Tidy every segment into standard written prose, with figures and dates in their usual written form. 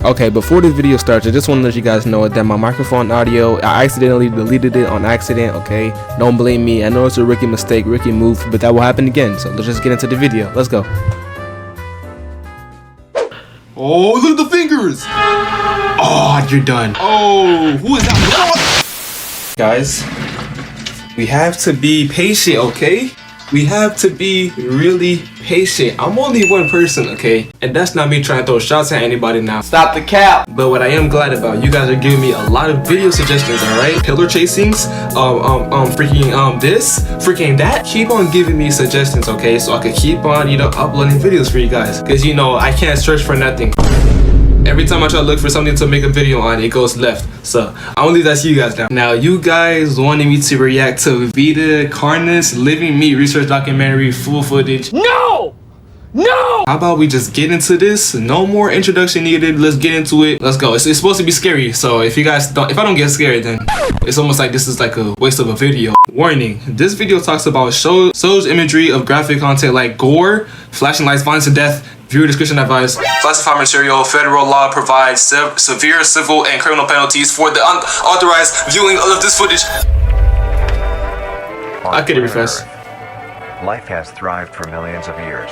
Okay, before this video starts, I just want to let you guys know that my microphone audio, I accidentally deleted it on accident, okay? Don't blame me. I know it's a rookie mistake, rookie move, but that will happen again. So let's just get into the video. Let's go. Oh, look at the fingers! Oh, you're done. Oh, who is that? Guys, we have to be patient, okay? We have to be really patient. I'm only one person, okay? And that's not me trying to throw shots at anybody now. Stop the cap! But what I am glad about, you guys are giving me a lot of video suggestions, alright? Pillar chasings, freaking that. Keep on giving me suggestions, okay? So I could keep on, uploading videos for you guys. Cause I can't search for nothing. Every time I try to look for something to make a video on, it goes left. So I'm gonna leave that to you guys now. Now, you guys wanted me to react to Vita Carnis Living Meat research documentary full footage. No! No! How about we just get into this? No more introduction needed. Let's get into it. Let's go. It's supposed to be scary. So if I don't get scared, then it's almost like this is like a waste of a video. Warning, this video talks about shows imagery of graphic content like gore, flashing lights, violence to death. Viewer discretion advised. Classified material. Federal law provides severe civil and criminal penalties for the unauthorized viewing of this footage. I could refresh. Life has thrived for millions of years.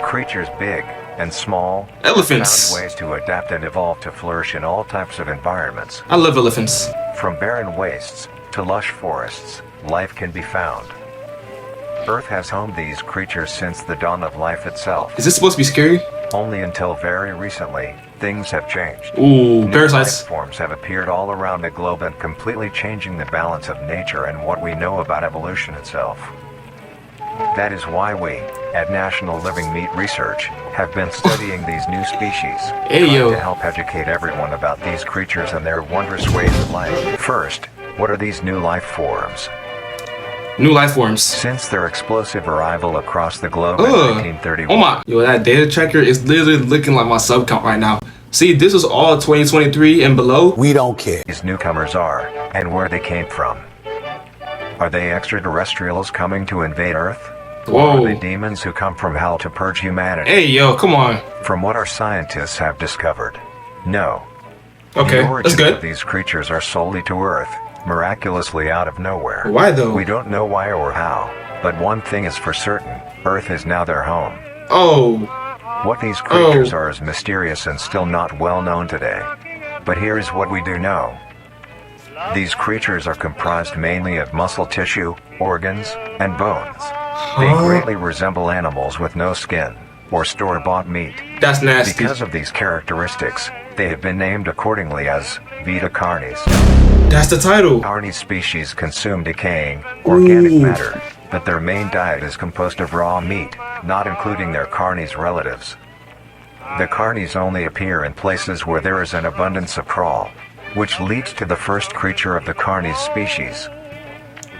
Creatures big and small Elephants found ways to adapt and evolve to flourish in all types of environments. I love elephants. From barren wastes to lush forests, life can be found. Earth has homed these creatures since the dawn of life itself. Is this supposed to be scary? Only until very recently, things have changed. Ooh, New parasites. life forms have appeared all around the globe and completely changing the balance of nature and what we know about evolution itself. That is why we, at National Living Meat Research, have been studying these new species, trying to help educate everyone about these creatures and their wondrous ways of life. First, what are these new life forms? New life forms. Since their explosive arrival across the globe in 1931. Oh my. Yo, that data tracker is literally looking like my sub count right now. See, this is all 2023 and below. We don't care. These newcomers are, and where they came from. Are they extraterrestrials coming to invade Earth? Whoa. Or are they demons who come from hell to purge humanity? Hey, yo, come on. From what our scientists have discovered, no. Okay, The origins that's good. of these creatures are solely to Earth, miraculously out of nowhere. Why though? We don't know why or how, but one thing is for certain, Earth is now their home. Oh. What these creatures are is mysterious and still not well known today. But here is what we do know. These creatures are comprised mainly of muscle tissue, organs, and bones. They greatly resemble animals with no skin, or store-bought meat. That's nasty. Because of these characteristics, they have been named accordingly as Vita Carnis. That's the title. Carnis species consume decaying, organic matter, but their main diet is composed of raw meat, not including their Carnis relatives. The Carnis only appear in places where there is an abundance of crawl, which leads to the first creature of the Carnis species,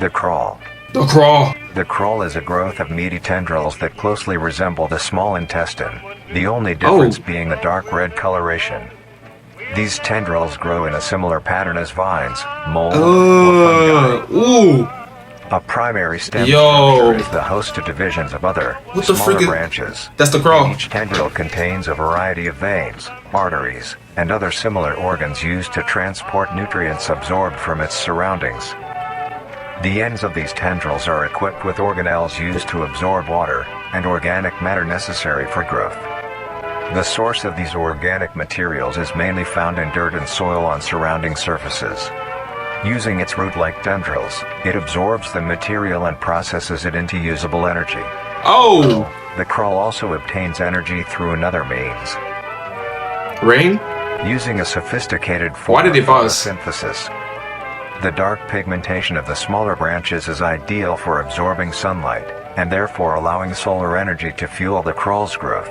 the crawl. The crawl. The crawl is a growth of meaty tendrils that closely resemble the small intestine, the only difference being the dark red coloration. These tendrils grow in a similar pattern as vines, mold, or fungi. Ooh. A primary stem structure is the host to divisions of other, smaller branches. That's the crawl. Each tendril contains a variety of veins, arteries, and other similar organs used to transport nutrients absorbed from its surroundings. The ends of these tendrils are equipped with organelles used to absorb water and organic matter necessary for growth. The source of these organic materials is mainly found in dirt and soil on surrounding surfaces. Using its root-like tendrils, it absorbs the material and processes it into usable energy. Oh! The crawl also obtains energy through another means. Rain? Using a sophisticated form of photosynthesis. The dark pigmentation of the smaller branches is ideal for absorbing sunlight, and therefore allowing solar energy to fuel the crawl's growth.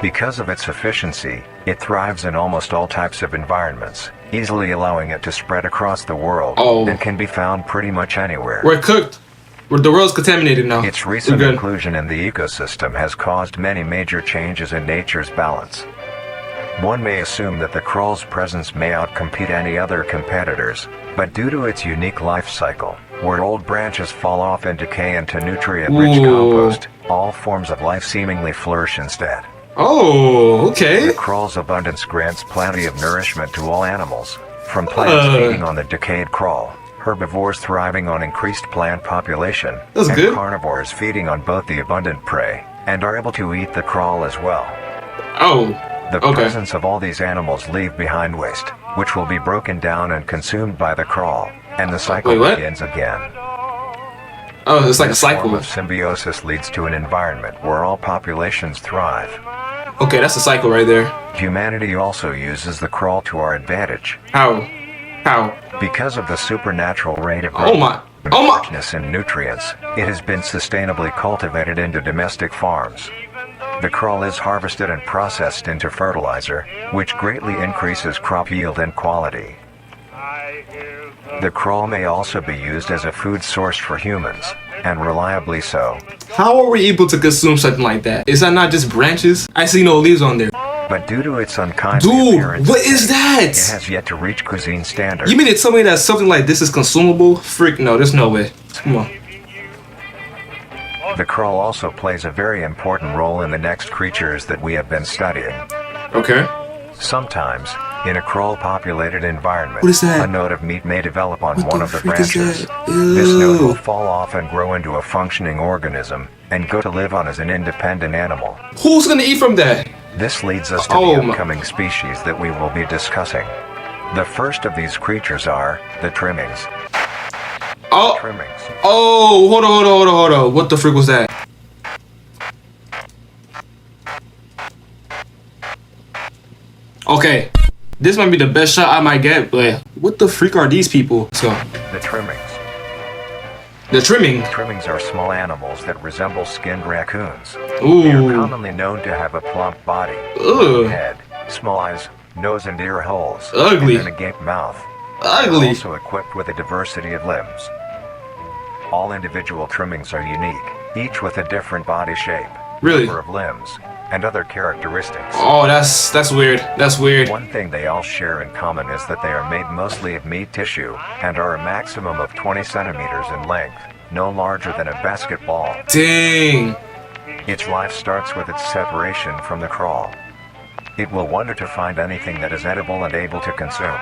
Because of its efficiency, it thrives in almost all types of environments, easily allowing it to spread across the world, and can be found pretty much anywhere. We're cooked. The world's contaminated now. Its recent inclusion in the ecosystem has caused many major changes in nature's balance. One may assume that the crawl's presence may outcompete any other competitors, but due to its unique life cycle, where old branches fall off and decay into nutrient-rich compost, all forms of life seemingly flourish instead. Oh, okay. The crawl's abundance grants plenty of nourishment to all animals, from plants feeding on the decayed crawl, herbivores thriving on increased plant population, That's and good. carnivores feeding on both the abundant prey and are able to eat the crawl as well. Oh, The okay. presence of all these animals leave behind waste, which will be broken down and consumed by the crawl, and the cycle Wait, what? begins again. Oh, it's like a This form cycle. of symbiosis leads to an environment where all populations thrive. Okay, that's a cycle right there. Humanity also uses the crawl to our advantage. How? How? Because of the supernatural rate of Oh my. Oh my. richness in nutrients, it has been sustainably cultivated into domestic farms. The crawl is harvested and processed into fertilizer, which greatly increases crop yield and quality. The crawl may also be used as a food source for humans, and reliably so. How are we able to consume something like that? Is that not just branches? I see no leaves on there. But due to its untimely Dude, appearance, what is that? it has yet to reach cuisine standards. You mean to tell me that something like this is consumable? Freak, no, there's no way. Come on. The crawl also plays a very important role in the next creatures that we have been studying. Okay. Sometimes, in a crawl-populated environment, What is that? a node of meat may develop on What one the of the freak is branches. that? This node Ew. will fall off and grow into a functioning organism, and go to live on as an independent animal. Who's gonna eat from that? This leads us to Oh the my- upcoming species that we will be discussing. The first of these creatures are the trimmings. Oh, Trimmings. oh, hold on. What the freak was that? Okay, this might be the best shot I might get, but what the freak are these people? So, The trimmings. the trimming. Trimmings are small animals that resemble skinned raccoons. They are Ooh, commonly known to have a plump body, ugh, head, small eyes, nose and ear holes, Ugly. and a gaped mouth. ugly. They're also equipped with a diversity of limbs. All individual trimmings are unique, each with a different body shape, Really? number of limbs, and other characteristics. Oh, that's weird. That's weird. One thing they all share in common is that they are made mostly of meat tissue and are a maximum of 20 centimeters in length, no larger than a basketball. Dang. Its life starts with its separation from the crawl. It will wonder to find anything that is edible and able to consume.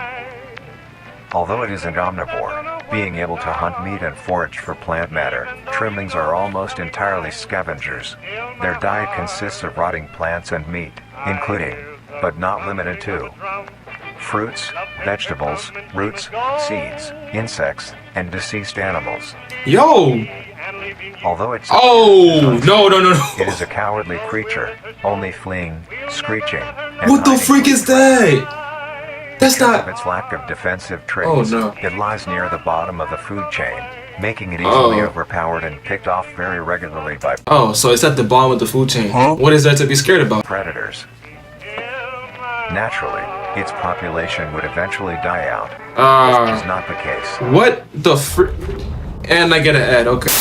Although it is an omnivore, being able to hunt meat and forage for plant matter, trimmings are almost entirely scavengers. Their diet consists of rotting plants and meat, including, but not limited to, fruits, vegetables, roots, seeds, insects, and deceased animals. Yo. Although it's Oh, no. it is a cowardly creature, only fleeing, screeching, and What the hiding freak is that? That's Because of not. its lack of defensive traits, Oh, no. it lies near the bottom of the food chain, making it easily Oh. overpowered and picked off very regularly by Oh, so it's at the bottom of the food chain. What is there to be scared about? predators. Naturally, its population would eventually die out. This is not the case. What the frick? And I get an ad. Okay.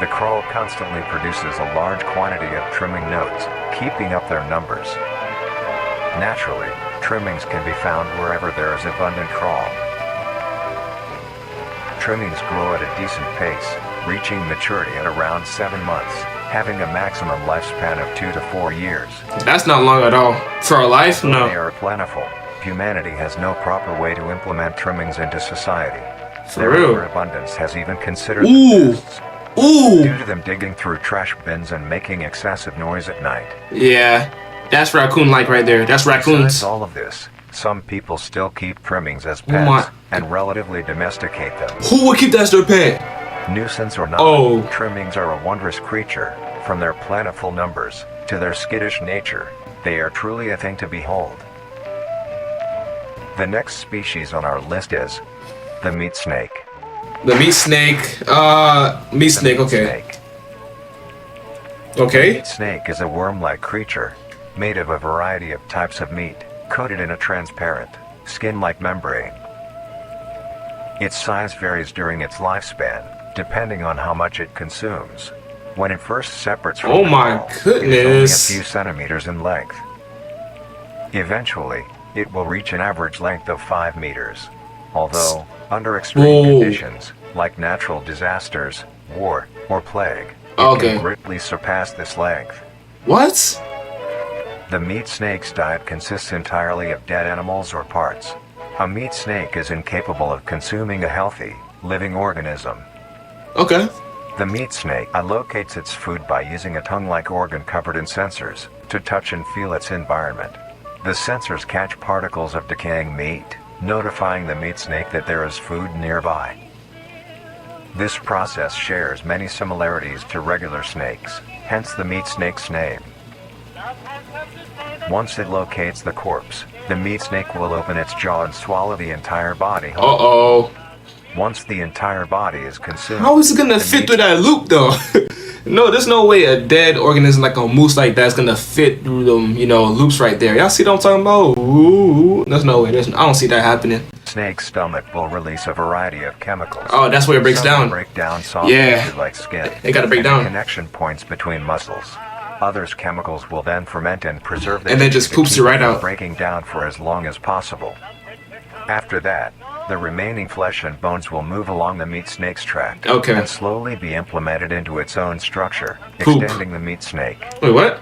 The crawl constantly produces a large quantity of trimming nodes, keeping up their numbers. Naturally, trimmings can be found wherever there is abundant crawl. Trimmings grow at a decent pace, reaching maturity at around 7 months, having a maximum lifespan of 2 to 4 years. That's not long at all. For our life, They no. are plentiful. Humanity has no proper way to implement trimmings into society. For Their real. overabundance has even considered Ooh. the pests, Ooh. due to them digging through trash bins and making excessive noise at night. Yeah. That's raccoon like right there. That's Besides raccoons. all of this, some people still keep trimmings as Oh my- pets and relatively domesticate them. Who would keep that as their pet? Nuisance or not, Oh. trimmings are a wondrous creature. From their plentiful numbers to their skittish nature, they are truly a thing to behold. The next species on our list is the meat snake. The meat snake. Meat snake. Meat Okay. snake. Okay. Meat snake is a worm-like creature made of a variety of types of meat, coated in a transparent, skin-like membrane. Its size varies during its lifespan, depending on how much it consumes. When it first separates from Oh the my crawl, it is only a goodness. few centimeters in length. Eventually, it will reach an average length of 5 meters. Although, under extreme Whoa. conditions, like natural disasters, war, or plague, it Okay. can greatly surpass this length. What? The meat snake's diet consists entirely of dead animals or parts. A meat snake is incapable of consuming a healthy, living organism. Okay. The meat snake locates its food by using a tongue-like organ covered in sensors to touch and feel its environment. The sensors catch particles of decaying meat, notifying the meat snake that there is food nearby. This process shares many similarities to regular snakes, hence the meat snake's name. Once it locates the corpse, the meat snake will open its jaw and swallow the entire body. Uh-oh. Once the entire body is consumed... How is it gonna fit through that loop, though? No, there's no way a dead organism like a moose like that's gonna fit through them, you know, loops right there. Y'all see what I'm talking about? Ooh, there's no way. I don't see that happening. Snake's stomach will release a variety of chemicals. Oh, that's where it breaks Some down. Break down soft Yeah. tissue like skin. They gotta break and down. Connection points between muscles. Others chemicals will then ferment and preserve the And then tissue just to poops keep it right from out. breaking down for as long as possible. After that, the remaining flesh and bones will move along the meat snake's track Okay. and slowly be implemented into its own structure, Poop. extending the meat snake. Wait, what?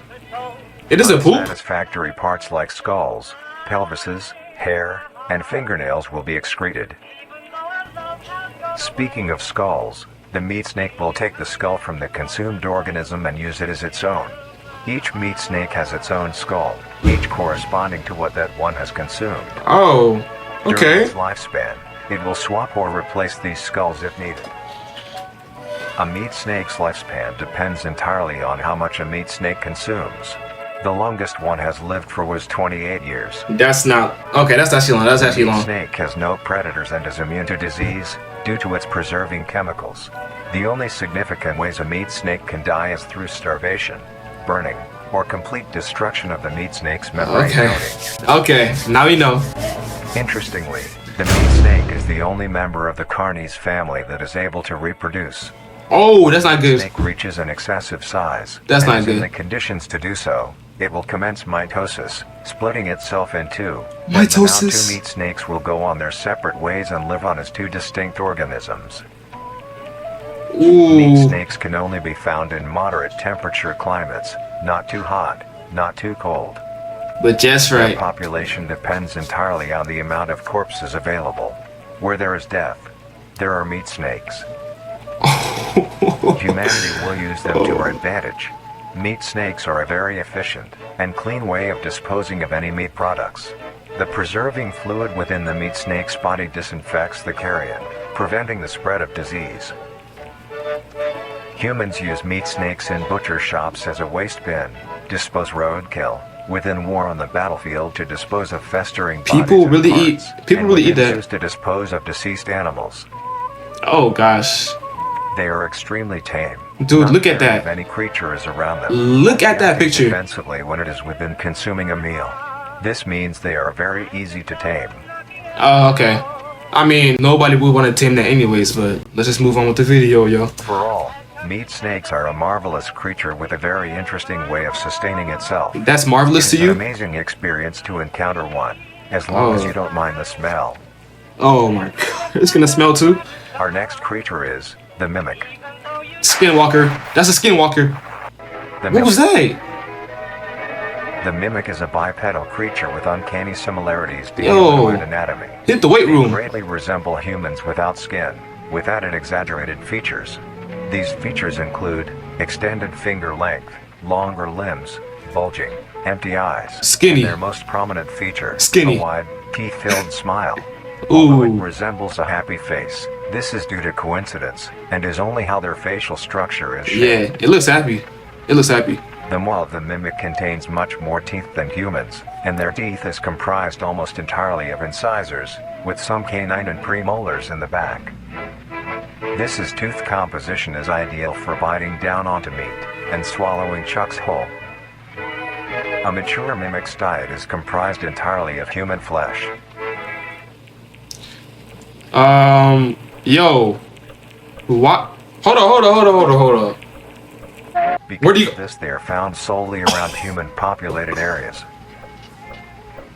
It doesn't poop? Unsatisfactory parts like skulls, pelvises, hair, and fingernails will be excreted. Speaking of skulls, the meat snake will take the skull from the consumed organism and use it as its own. Each meat snake has its own skull, each corresponding to what that one has consumed. Oh, During okay. its lifespan, it will swap or replace these skulls if needed. A meat snake's lifespan depends entirely on how much a meat snake consumes. The longest one has lived for was 28 years. That's not... Okay, that's actually long. That's actually The long. snake has no predators and is immune to disease due to its preserving chemicals. The only significant ways a meat snake can die is through starvation, burning, or complete destruction of the meat snake's membrane Okay. coating. Okay, now we know. Interestingly, the meat snake is the only member of the Carnis family that is able to reproduce. Oh, that's not The good. snake reaches an excessive size. That's and not is in good. the conditions to do so, it will commence mitosis, splitting itself in two. Mitosis? Now two meat snakes will go on their separate ways and live on as two distinct organisms. Meat Ooh. snakes can only be found in moderate temperature climates, not too hot, not too cold. But just Their right. population depends entirely on the amount of corpses available. Where there is death, there are meat snakes. Humanity will use them to our advantage. Meat snakes are a very efficient and clean way of disposing of any meat products. The preserving fluid within the meat snake's body disinfects the carrion, preventing the spread of disease. Humans use meat snakes in butcher shops as a waste bin, dispose roadkill, within war on the battlefield to dispose of festering bodies People and really eat- parts, people and really eat within that. zoos to dispose of deceased animals. Oh, gosh. They are extremely tame. Dude, Not look at caring that. if any creature is around them. Look at that Reacting picture. defensively when it is within consuming a meal. This means they are very easy to tame. Oh, okay. I mean, nobody would want to tame that anyways, but let's just move on with the video, yo. For all, meat snakes are a marvelous creature with a very interesting way of sustaining itself. That's marvelous to It's an you? amazing experience to encounter one, as long as Oh. you don't mind the smell. Oh my god. It's gonna smell too. Our next creature is the mimic. Skinwalker. That's a skinwalker. The What was mimic- that? The mimic is a bipedal creature with uncanny similarities to Yo. humanoid anatomy. Hit the weight They room. greatly resemble humans without skin, with added exaggerated features. These features include extended finger length, longer limbs, bulging, empty eyes. Skinny. And their most prominent feature, Skinny. a wide, teeth-filled smile. Although it Ooh. resembles a happy face, this is due to coincidence, and is only how their facial structure is Yeah, shaped. it looks happy. It looks happy. The maw of the mimic contains much more teeth than humans, and their teeth is comprised almost entirely of incisors, with some canine and premolars in the back. This tooth composition is ideal for biting down onto meat and swallowing chunks whole. A mature mimic's diet is comprised entirely of human flesh. Yo. What? Hold on. Because Where do you- of this, they are found solely around human-populated areas.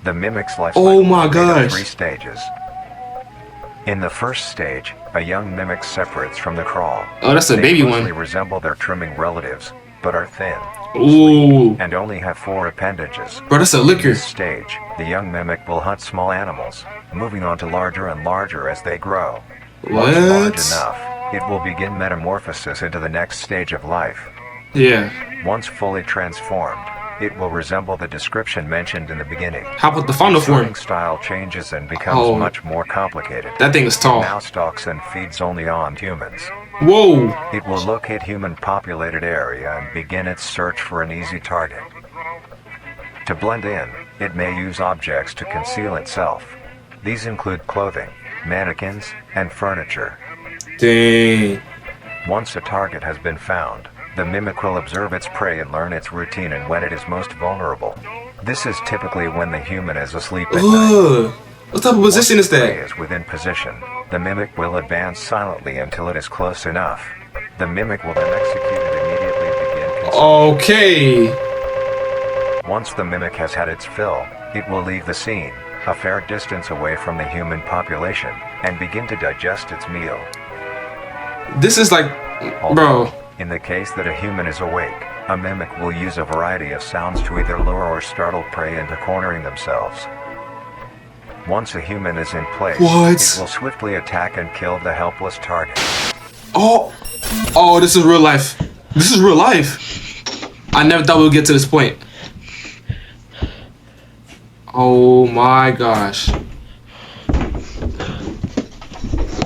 The mimic's life Oh cycle my is made of gosh. 3 stages. In the first stage, a young mimic separates from the crawl. Oh, that's a They baby closely one. resemble their trimming relatives, but are thin, Ooh. and only have 4 appendages. Bro, that's a In liquor. this stage, the young mimic will hunt small animals, moving on to larger and larger as they grow. Once large What? enough, it will begin metamorphosis into the next stage of life. Yeah. Once fully transformed, it will resemble the description mentioned in the beginning. How about the final Its hunting form? style changes and becomes Oh. much more complicated. That thing is It tall. now stalks and feeds only on humans. Whoa. It will locate human populated area and begin its search for an easy target. To blend in, it may use objects to conceal itself. These include clothing, mannequins, and furniture. Dang. Once a target has been found, the mimic will observe its prey and learn its routine and when it is most vulnerable. This is typically when the human is asleep at night. Ugh. What type of position is Once the prey that? is within position, the mimic will advance silently until it is close enough. The mimic will then execute and immediately begin consuming. Okay. Once the mimic has had its fill, it will leave the scene, a fair distance away from the human population, and begin to digest its meal. This is like, bro. In the case that a human is awake, a mimic will use a variety of sounds to either lure or startle prey into cornering themselves. Once a human is in place, What? it will swiftly attack and kill the helpless target. Oh. Oh, this is real life. This is real life. I never thought we would get to this point. Oh my gosh.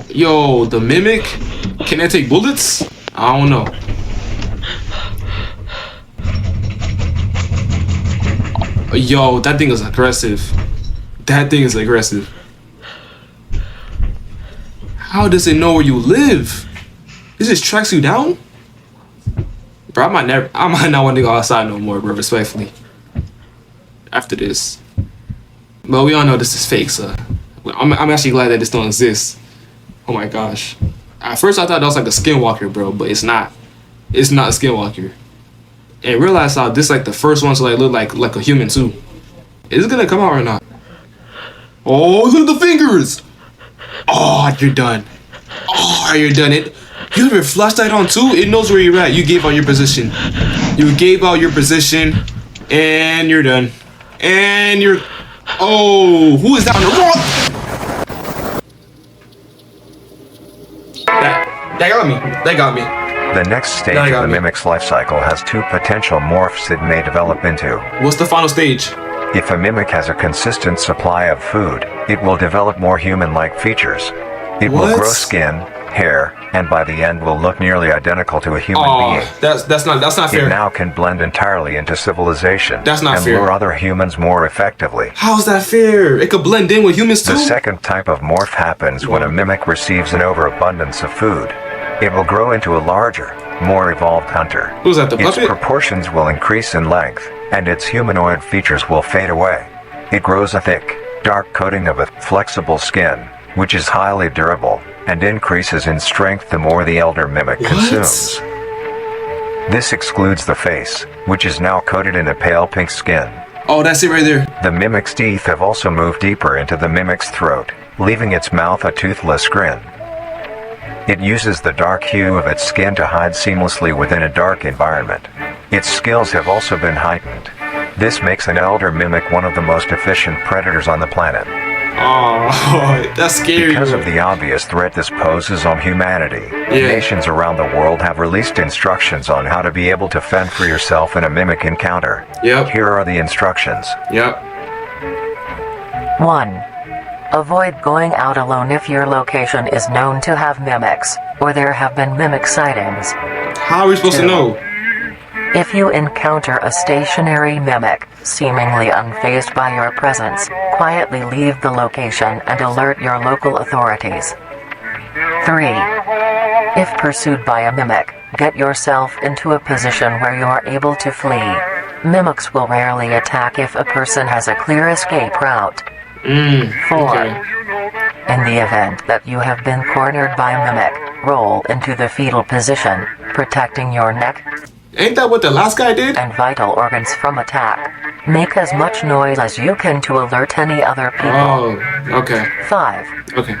Yo, the mimic? Can it take bullets? I don't know. Yo, that thing is aggressive. That thing is aggressive. How does it know where you live? It just tracks you down? Bro, I might not want to go outside no more, bro, respectfully. After this. But we all know this is fake, so I'm actually glad that this don't exist. Oh my gosh. At first I thought that was like a skinwalker, bro, but it's not. It's not a skinwalker. And realize how this like the first one to like look like a human too. Is it gonna come out or not? Oh, look at the fingers! Oh, you're done. Oh, you're done. You have your flashlight on too? It knows where you're at. You gave out your position. You gave out your position. And you're done. And you're... Oh, who is down the... That got me. That got me. The next stage Now you of got the me. mimic's life cycle has 2 potential morphs it may develop into. What's the final stage? If a mimic has a consistent supply of food, it will develop more human-like features. It will What? grow skin, hair, and by the end will look nearly identical to a human being. Oh, that's not It fair. now can blend entirely into civilization That's not and fair. lure other humans more effectively. How's that fair? It could blend in with humans too? The second type of morph happens when a mimic receives an overabundance of food. It will grow into a larger, more evolved hunter. Who's that, the Its puppet? proportions will increase in length, and its humanoid features will fade away. It grows a thick, dark coating of a flexible skin, which is highly durable, and increases in strength the more the elder mimic consumes. This excludes the face, which is now coated in a pale pink skin. Oh, that's it right there. The mimic's teeth have also moved deeper into the mimic's throat, leaving its mouth a toothless grin. It uses the dark hue of its skin to hide seamlessly within a dark environment. Its skills have also been heightened. This makes an elder mimic one of the most efficient predators on the planet. Oh, that's scary. Because bro. of the obvious threat this poses on humanity, Yeah. nations around the world have released instructions on how to be able to fend for yourself in a mimic encounter. Yep. Here are the instructions. Yep. 1. Avoid going out alone if your location is known to have mimics, or there have been mimic sightings. How are we supposed to know? If you encounter a stationary mimic, seemingly unfazed by your presence, quietly leave the location and alert your local authorities. 3. If pursued by a mimic, get yourself into a position where you are able to flee. Mimics will rarely attack if a person has a clear escape route. 4. Okay. In the event that you have been cornered by a mimic, roll into the fetal position, protecting your neck Ain't that what the last guy did? and vital organs from attack. Make as much noise as you can to alert any other people. Oh, okay. 5. Okay.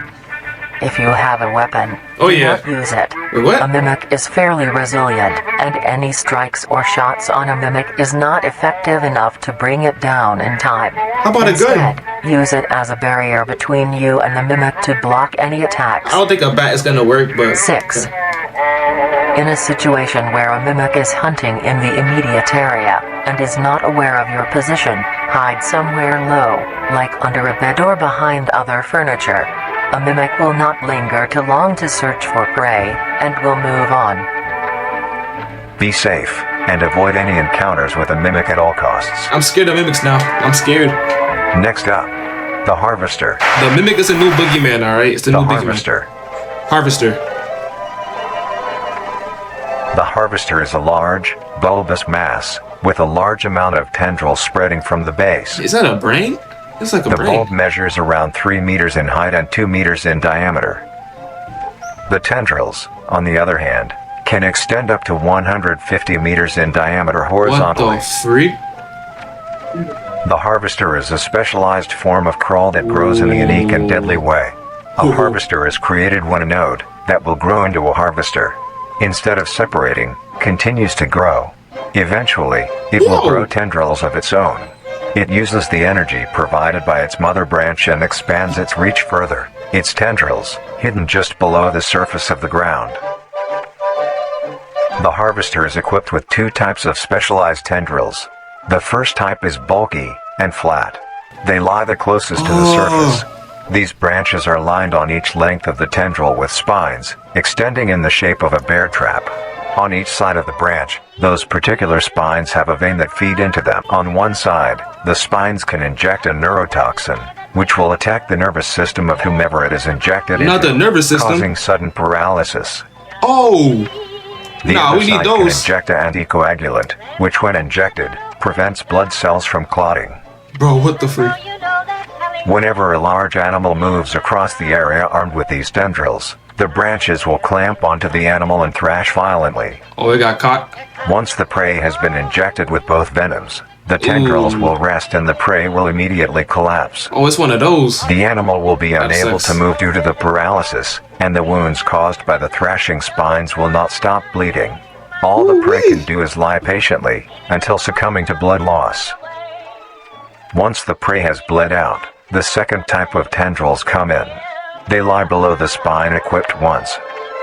If you have a weapon, Oh, do yeah. not use it. Wait, what? A mimic is fairly resilient, and any strikes or shots on a mimic is not effective enough to bring it down in time. How about a gun? Instead, use it as a barrier between you and the mimic to block any attacks. I don't think a bat is gonna work, but 6. In a situation where a mimic is hunting in the immediate area and is not aware of your position, hide somewhere low, like under a bed or behind other furniture. A mimic will not linger too long to search for prey and will move on. Be safe and avoid any encounters with a mimic at all costs. I'm scared of mimics now. I'm scared. Next up, the Harvester. The mimic is a new boogeyman, alright? It's the The new boogeyman. Harvester. Harvester. The Harvester is a large, bulbous mass with a large amount of tendrils spreading from the base. Is that a brain? It's like a The brain. bulb measures around 3 meters in height and 2 meters in diameter. The tendrils, on the other hand, can extend up to 150 meters in diameter What horizontally. the freak? The Harvester is a specialized form of crawl that grows in a unique and deadly way. A harvester is created when a node that will grow into a harvester, instead of separating, continues to grow. Eventually, it will Whoa. grow tendrils of its own. It uses the energy provided by its mother branch and expands its reach further. Its tendrils, hidden just below the surface of the ground. The harvester is equipped with 2 types of specialized tendrils. The first type is bulky and flat. They lie the closest to the surface. These branches are lined on each length of the tendril with spines, extending in the shape of a bear trap. On each side of the branch, those particular spines have a vein that feed into them. On one side, the spines can inject a neurotoxin, which will attack the nervous system of whomever it is injected Not into, the nervous system. causing sudden paralysis. Oh! The Nah, other we need side can those. inject an anticoagulant, which when injected, prevents blood cells from clotting. Bro, what the freak? Whenever a large animal moves across the area armed with these tendrils, the branches will clamp onto the animal and thrash violently. Oh, it got caught. Once the prey has been injected with both venoms, the tendrils will rest and the prey will immediately collapse. Oh, it's one of those. The animal will be unable sucks. to move due to the paralysis, and the wounds caused by the thrashing spines will not stop bleeding. All the prey can do is lie patiently, until succumbing to blood loss. Once the prey has bled out, the second type of tendrils come in. They lie below the spine equipped ones.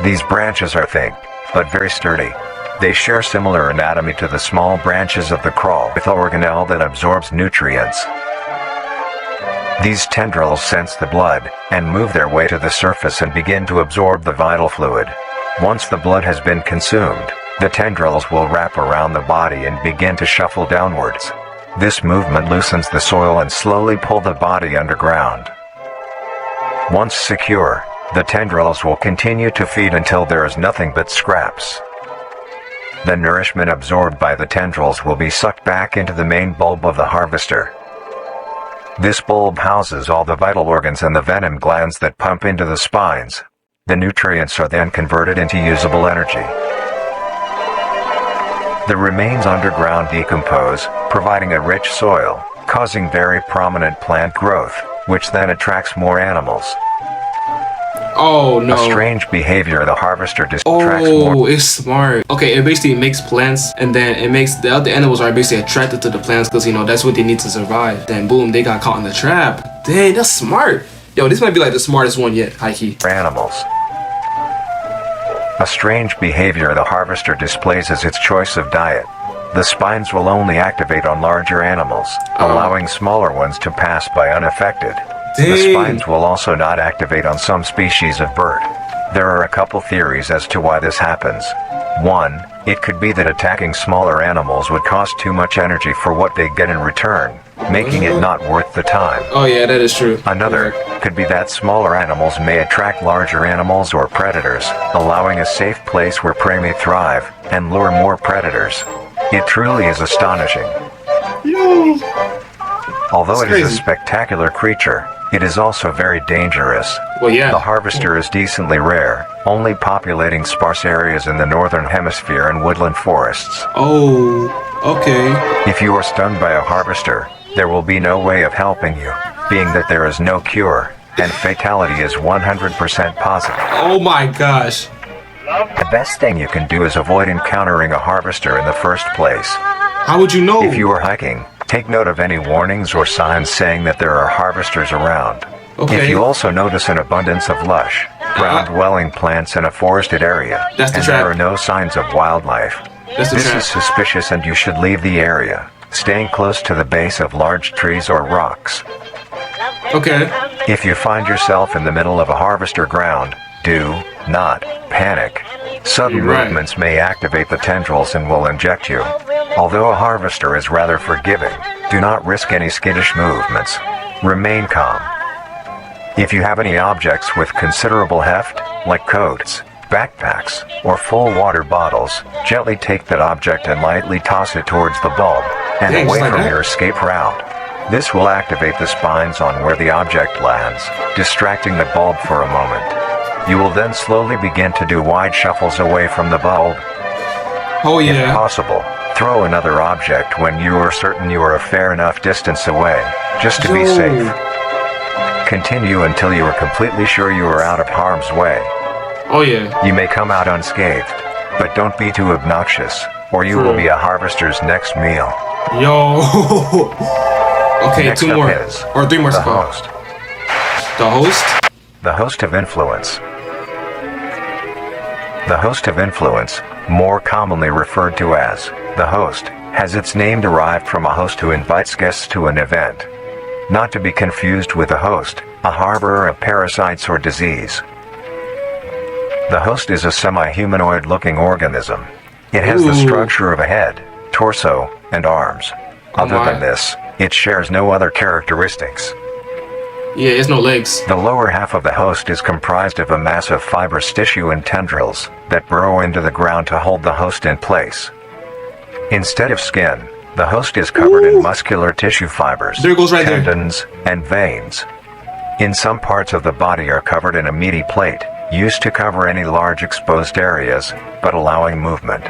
These branches are thick, but very sturdy. They share similar anatomy to the small branches of the crawl with organelle that absorbs nutrients. These tendrils sense the blood and move their way to the surface and begin to absorb the vital fluid. Once the blood has been consumed, the tendrils will wrap around the body and begin to shuffle downwards. This movement loosens the soil and slowly pull the body underground. Once secure, the tendrils will continue to feed until there is nothing but scraps. The nourishment absorbed by the tendrils will be sucked back into the main bulb of the harvester. This bulb houses all the vital organs and the venom glands that pump into the spines. The nutrients are then converted into usable energy. The remains underground decompose, providing a rich soil, causing very prominent plant growth, which then attracts more animals. Oh, no. A strange behavior the harvester attracts more. Oh, it's smart. Okay, it basically makes plants, and then it makes the other animals are basically attracted to the plants because, you know, that's what they need to survive. Then boom, they got caught in the trap. Dang, that's smart. Yo, this might be like the smartest one yet, high key. Animals. A strange behavior the harvester displays is its choice of diet. The spines will only activate on larger animals, allowing smaller ones to pass by unaffected. The Dang. spines will also not activate on some species of bird. There are a couple theories as to why this happens. One, it could be that attacking smaller animals would cost too much energy for what they get in return, making it not worth the time. Oh, yeah, that is true. Another could be that smaller animals may attract larger animals or predators, allowing a safe place where prey may thrive and lure more predators. It truly is astonishing. Although it is a crazy. spectacular creature, it is also very dangerous. Well, yeah. The harvester is decently rare, only populating sparse areas in the northern hemisphere and woodland forests. Oh, okay. If you are stung by a harvester, there will be no way of helping you, being that there is no cure. and fatality is 100% positive. Oh my gosh. The best thing you can do is avoid encountering a harvester in the first place. How would you know? If you are hiking, take note of any warnings or signs saying that there are harvesters around. Okay. If you also notice an abundance of lush, ground-dwelling plants in a forested area, That's the and trap. there are no signs of wildlife, That's the this trap. is suspicious and you should leave the area, staying close to the base of large trees or rocks. Okay. If you find yourself in the middle of a harvester ground, do not panic. Sudden Right. movements may activate the tendrils and will inject you. Although a harvester is rather forgiving, do not risk any skittish movements. Remain calm. If you have any objects with considerable heft, like coats, backpacks, or full water bottles, gently take that object and lightly toss it towards the bulb and Dang, away just like from that? your escape route. This will activate the spines on where the object lands, distracting the bulb for a moment. You will then slowly begin to do wide shuffles away from the bulb. Oh If yeah. possible, throw another object when you are certain you are a fair enough distance away, just to be Yo. safe. Continue until you are completely sure you are out of harm's way. Oh yeah. You may come out unscathed, but don't be too obnoxious, or you will be a harvester's next meal. Yo. Okay, Next two up more. is Or three more the to go. host. The host? The host of influence. The host of influence, more commonly referred to as the host, has its name derived from a host who invites guests to an event. Not to be confused with a host, a harborer of parasites or disease. The host is a semi-humanoid looking organism. It has the Ooh. structure of a head, torso, and arms. Other my. than this, it shares no other characteristics. Yeah, it's no legs. The lower half of the host is comprised of a mass of fibrous tissue and tendrils that burrow into the ground to hold the host in place. Instead of skin, the host is covered in muscular tissue fibers, There it goes right there. tendons, and veins. In some parts of the body are covered in a meaty plate, used to cover any large exposed areas, but allowing movement.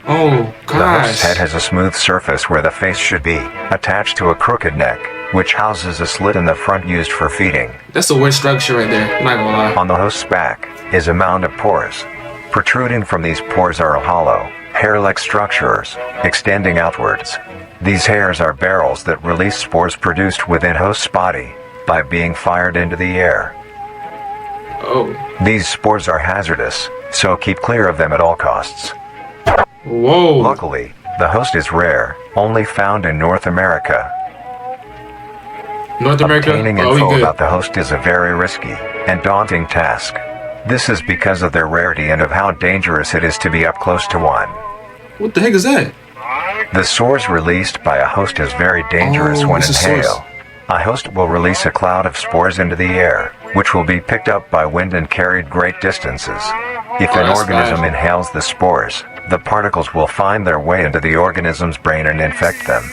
Oh The host's gosh. head has a smooth surface where the face should be, attached to a crooked neck, which houses a slit in the front used for feeding. That's a weird structure right there. I'm not gonna lie. On the host's back is a mound of pores. Protruding from these pores are hollow, hair-like structures, extending outwards. These hairs are barrels that release spores produced within host's body by being fired into the air. Oh. These spores are hazardous, so keep clear of them at all costs. Whoa. Luckily, the host is rare, only found in North America. North America. Obtaining Oh, we info good. about the host is a very risky and daunting task. This is because of their rarity and of how dangerous it is to be up close to one. What the heck is that? The spores released by a host is very dangerous Oh, when it's a source. inhaled. A host will release a cloud of spores into the air, which will be picked up by wind and carried great distances. If Oh, an that's organism bad. inhales the spores, the particles will find their way into the organism's brain and infect them.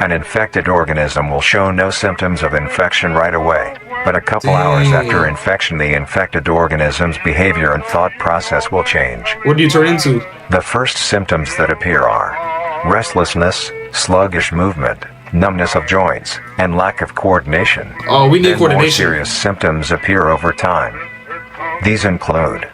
An infected organism will show no symptoms of infection right away, but a couple hours after infection the infected organism's behavior and thought process will change. What do you turn into? The first symptoms that appear are restlessness, sluggish movement, numbness of joints, and lack of coordination. Oh, we need Then more coordination. serious symptoms appear over time. These include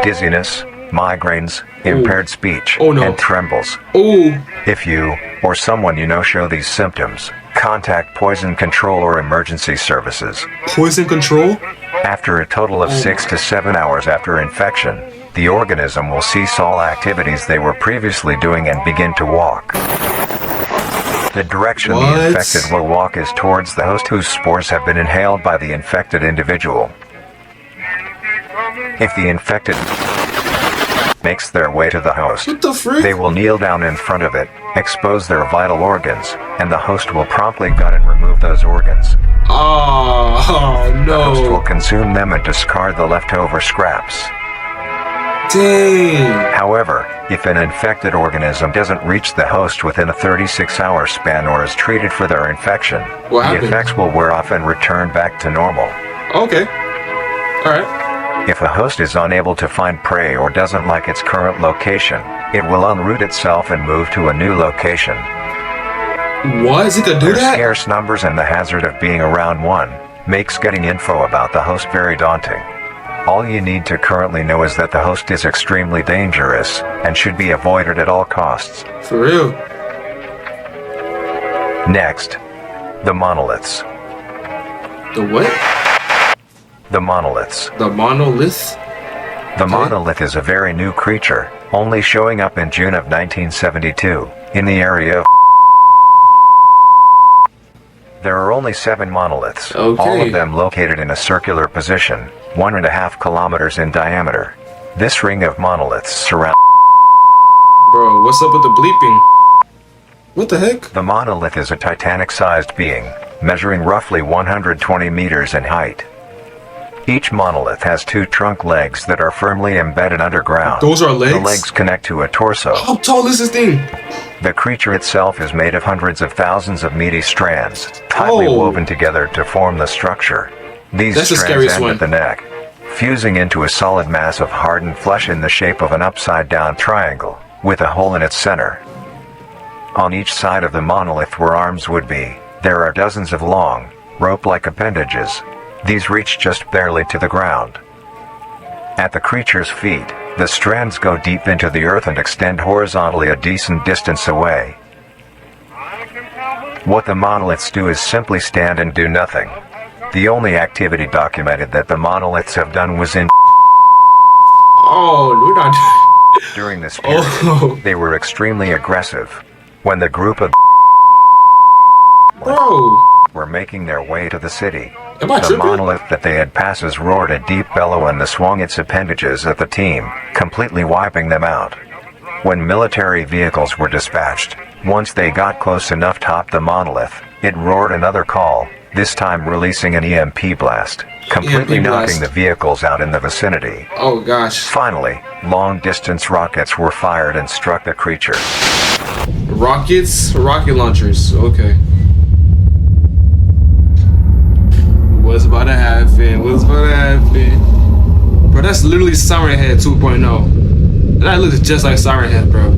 dizziness, migraines, impaired speech, Oh, no. and trembles. Oh. If you, or someone you know show these symptoms, contact poison control or emergency services. Poison control? After a total of 6 to 7 hours after infection, the organism will cease all activities they were previously doing and begin to walk. The direction What? the infected will walk is towards the host whose spores have been inhaled by the infected individual. If the infected makes their way to the host, What the frick? they will kneel down in front of it, expose their vital organs, and the host will promptly gut and remove those organs. Oh, The host will no. consume them and discard the leftover scraps. Dang. However, if an infected organism doesn't reach the host within a 36-hour span or is treated for their infection, What the happens? effects will wear off and return back to normal. Okay. Alright. If a host is unable to find prey or doesn't like its current location, it will unroot itself and move to a new location. What? Is it gonna do Their that? scarce numbers and the hazard of being around one makes getting info about the host very daunting. All you need to currently know is that the host is extremely dangerous and should be avoided at all costs. For real? Next, the monoliths. The what? The monoliths. The monolith? The monolith is a very new creature, only showing up in June of 1972, in the area of... There are only 7 monoliths, all of them located in a circular position, 1.5 kilometers in diameter. This ring of monoliths surrounds... Bro, what's up with the bleeping? What the heck? The monolith is a Titanic-sized being, measuring roughly 120 meters in height. Each monolith has 2 trunk legs that are firmly embedded underground. Those are legs? The legs connect to a torso. How tall is this thing? The creature itself is made of hundreds of thousands of meaty strands, tightly woven together to form the structure. These strands end at the neck, fusing into a solid mass of hardened flesh in the shape of an upside-down triangle, with a hole in its center. On each side of the monolith where arms would be, there are dozens of long, rope-like appendages. These reach just barely to the ground. At the creature's feet, the strands go deep into the earth and extend horizontally a decent distance away. What the monoliths do is simply stand and do nothing. The only activity documented that the monoliths have done was in... Oh, we're not... During this period, they were extremely aggressive. When the group of... were making their way to the city, the monolith that they had passes roared a deep bellow and swung its appendages at the team, completely wiping them out. When military vehicles were dispatched, once they got close enough to top the monolith, it roared another call, this time releasing an EMP blast, completely knocking the vehicles out in the vicinity. Oh gosh. Finally, long-distance rockets were fired and struck the creature. Rockets? Rocket launchers, okay. What's about to happen? What's about to happen? Bro, that's literally Siren Head 2.0. That looks just like Siren Head, bro.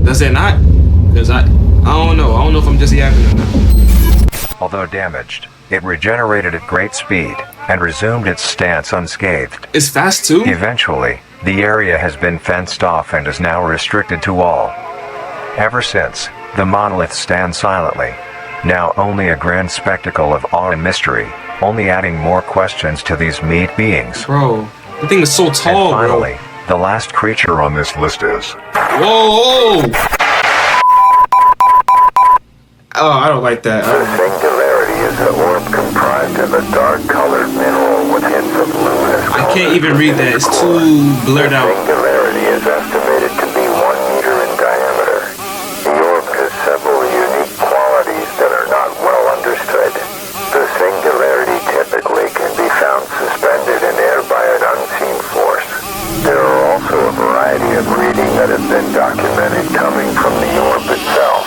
Does it not? Because I don't know. I don't know if I'm just yapping or not. Although damaged, it regenerated at great speed and resumed its stance unscathed. It's fast too? Eventually, the area has been fenced off and is now restricted to all. Ever since, the monolith stands silently, now only a grand spectacle of awe and mystery, only adding more questions to these meat beings. Bro, the thing is so tall, and finally, bro. The last creature on this list is... Whoa! Oh, I don't like that. The singularity is an orb comprised of a dark-colored mineral with hints of luminous color. I can't even read that. It's too blurred out. The singularity is estimated to be 1 meter in diameter. The orb has several unique qualities that are not well understood. The singularity typically can be found suspended in air by an unseen force. There are also a variety of reading that have been documented coming from the orb itself.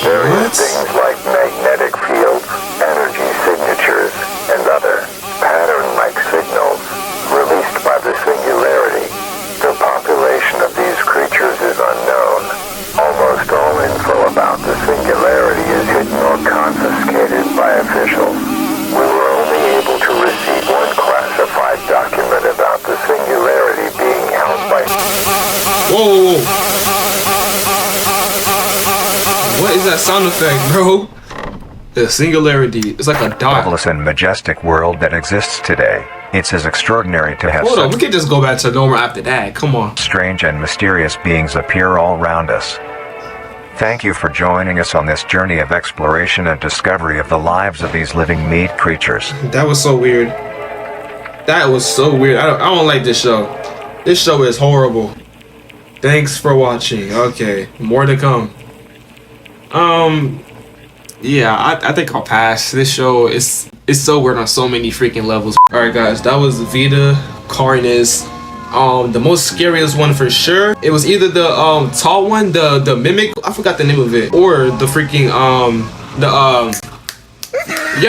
Various things like magnetic fields, energy signatures, and other pattern-like signals released by the singularity. The population of these creatures is unknown. Almost all info about the singularity is hidden or confiscated by officials. We were only able to receive one classified document about the singularity being held by... Whoa! What is that sound effect, bro? The singularity. It's like a dot. marvelous and majestic world that exists today. It's as extraordinary to have Hold on, we can just go back to normal after that. Come on. Strange and mysterious beings appear all around us. Thank you for joining us on this journey of exploration and discovery of the lives of these living meat creatures. That was so weird. That was so weird. I don't like this show. This show is horrible. Thanks for watching. Okay, more to come. Yeah, I think I'll pass. This show is so weird on so many freaking levels. Alright guys, that was Vita Carnis. The most scariest one for sure. It was either the tall one, the mimic, I forgot the name of it, or the freaking y'all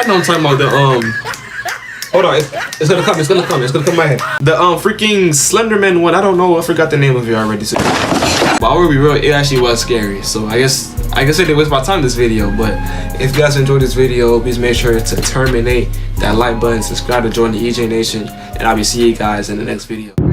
know what I'm talking about, hold on, it's gonna come in my head. The freaking Slenderman one, I don't know, I forgot the name of it already. So, but I will be real, it actually was scary. So I guess I can say they waste my time in this video, but if you guys enjoyed this video, please make sure to terminate that like button, subscribe to join the EJ Nation, and I'll be seeing you guys in the next video.